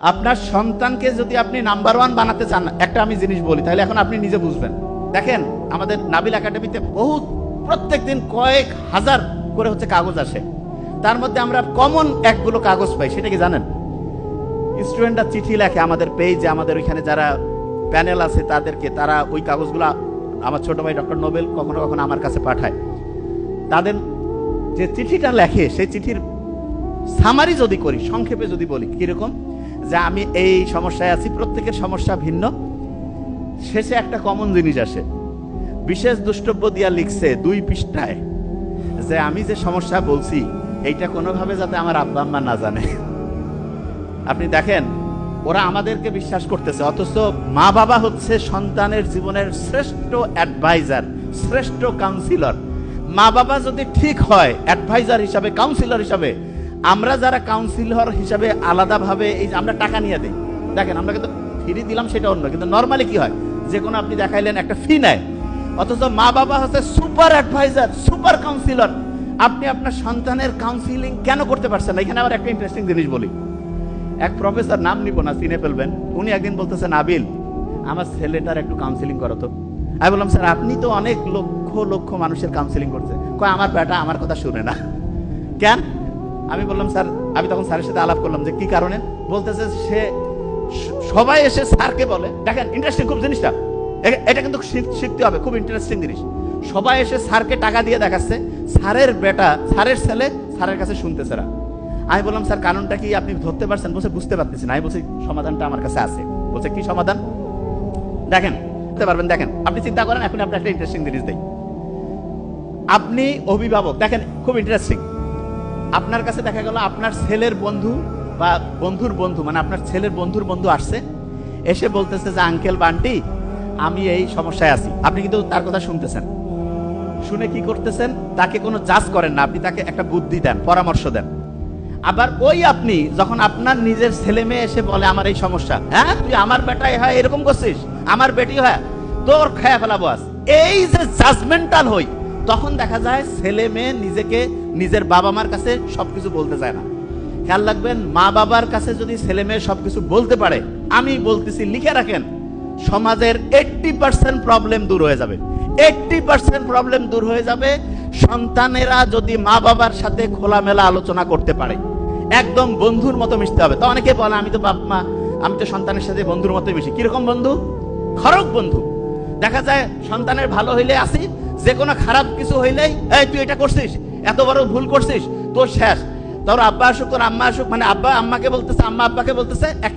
আপনার সন্তানকে যদি আপনি নাম্বার ওয়ান বানাতে চান, একটা আমি জিনিস বলি, তাহলে এখন আপনি নিজে বুঝবেন। দেখেন, আমাদের নাবিল একাডেমিতে বহুত প্রত্যেক দিন কয়েক হাজার করে হচ্ছে কাগজ আসে। তার মধ্যে আমরা কমন একগুলো কাগজ পাই, সেটা কি জানেন? স্টুডেন্টরা চিঠি লেখে আমাদের পেজে, আমাদের ওইখানে যারা প্যানেল আছে তাদেরকে, তারা ওই কাগজগুলো আমার ছোট ভাই ডক্টর নোবেল কখনো কখনো আমার কাছে পাঠায়। তাদের যে চিঠিটা লেখে, সেই চিঠির সামারি যদি করি, সংক্ষেপে যদি বলি, কিরকম যে আমি এই সমস্যায় আছি, প্রত্যেকের সমস্যা ভিন্ন, শেষে একটা কমন জিনিস আসে। বিশেষ দ্রষ্টব্য দিয়া লিখছে 2 পৃষ্ঠায় যে আমি যে সমস্যা বলছি এইটা কোনোভাবে যাতে আমার আব্বা আম্মা না জানে। আপনি দেখেন, ওরা আমাদেরকে বিশ্বাস করতেছে, অথচ মা বাবা হচ্ছে সন্তানের জীবনের শ্রেষ্ঠ অ্যাডভাইজার, শ্রেষ্ঠ কাউন্সিলর। মা বাবা যদি ঠিক হয় অ্যাডভাইজার হিসাবে, কাউন্সিলর হিসাবে, আমরা যারা কাউন্সিলর হিসাবে আলাদাভাবে এই যে আমরা টাকা নিয়ে দিই, দেখেন আমরা কিন্তু ফ্রি দিলাম সেটা অন্য, কিন্তু নর্মালি কি হয়, যে কোনো আপনি দেখাইলেন একটা ফি নেয়, অথচ মা বাবা হচ্ছে সুপার অ্যাডভাইজার, সুপার কাউন্সিলর। আপনি আপনার সন্তানের কাউন্সিলিং কেন করতে পারছেন না? এখানে আবার একটা ইন্টারেস্টিং জিনিস বলি। এক প্রফেসর, নাম নিব না, চিনে ফেলবেন, উনি একদিন বলতেছে, নাবিল আমার ছেলেটার একটু কাউন্সিলিং করো তো। আমি বললাম, স্যার আপনি তো অনেক লক্ষ লক্ষ মানুষের কাউন্সিলিং করছে। কয় আমার বেটা আমার কথা শুনে না। কেন? আমি বললাম, স্যার, আমি তখন স্যারের সাথে আলাপ করলাম যে কি কারণে। বলতেছে সে সবাই এসে স্যারকে বলে, দেখেন ইন্টারেস্টিং খুব জিনিসটা, এটা কিন্তু শিখতে হবে, খুব ইন্টারেস্টিং জিনিস। সবাই এসে স্যারকে টাকা দিয়ে দেখাচ্ছে, স্যারের বেটা, স্যারের ছেলে স্যারের কাছে শুনতেছে না। আমি বললাম, স্যার কারণটা কি আপনি ধরতে পারছেন? বলছে বুঝতে পারতেছি না। আমি বলছি সমাধানটা আমার কাছে আছে। বলছে কি সমাধান? দেখেন, বুঝতে পারবেন। দেখেন, আপনি চিন্তা করেন, এখন আপনি একটা ইন্টারেস্টিং জিনিস দেই। আপনি অভিভাবক, দেখেন খুব ইন্টারেস্টিং। আপনার কাছে দেখা গেল আপনার ছেলের বন্ধু বা বন্ধুর বন্ধু, মানে আপনার ছেলের বন্ধুর বন্ধু আসছে, এসে বলতেছে যে আঙ্কেল বান্টি আমি এই সমস্যায় আছি। আপনি কিন্তু তার কথা শুনতেছেন, শুনে কি করতেছেন? তাকে কোনো জাজ করেন না, আপনি তাকে একটা বুদ্ধি দেন, পরামর্শ দেন। আবার ওই আপনি যখন আপনার নিজের ছেলে মেয়ে এসে বলে আমার এই সমস্যা, হ্যাঁ তুই আমার বেটাই হয় এরকম করছিস, আমার বেটি হয়, তোর খেয়ে ফেলাবো আজ, এই যে জাজমেন্টাল হই, তখন দেখা যায় ছেলে মেয়ে নিজেকে নিজের বাবা মার কাছে সবকিছু বলতে চায় না। খেয়াল রাখবেন, মা বাবার কাছে যদি ছেলে মেয়ে সবকিছু বলতে পারে, আমি বলতেছি লিখে রাখেন, সমাজের 80% প্রবলেম দূর হয়ে যাবে। 80% প্রবলেম দূর হয়ে যাবে সন্তানেরা যদি মা বাবার সাথে খোলামেলা আলোচনা করতে পারে। একদম বন্ধুর মতো মিশতে হবে। তো অনেকে বলে আমি তো বাপ মা, আমি তো সন্তানের সাথে বন্ধুর মতো মিশি। কিরকম বন্ধু? খরক বন্ধু। দেখা যায় সন্তানের ভালো হইলে আসি, যে কোনো খারাপ কিছু হইলেই এই তুই এটা করছিস, এত বড় ভুল করছিস, তোর শেষ। তোর আব্বা আসুক, তোর আম্মা আসুক, মানে আব্বা আম্মাকে বলতেছে, আম্মা আব্বাকে বলতেছে।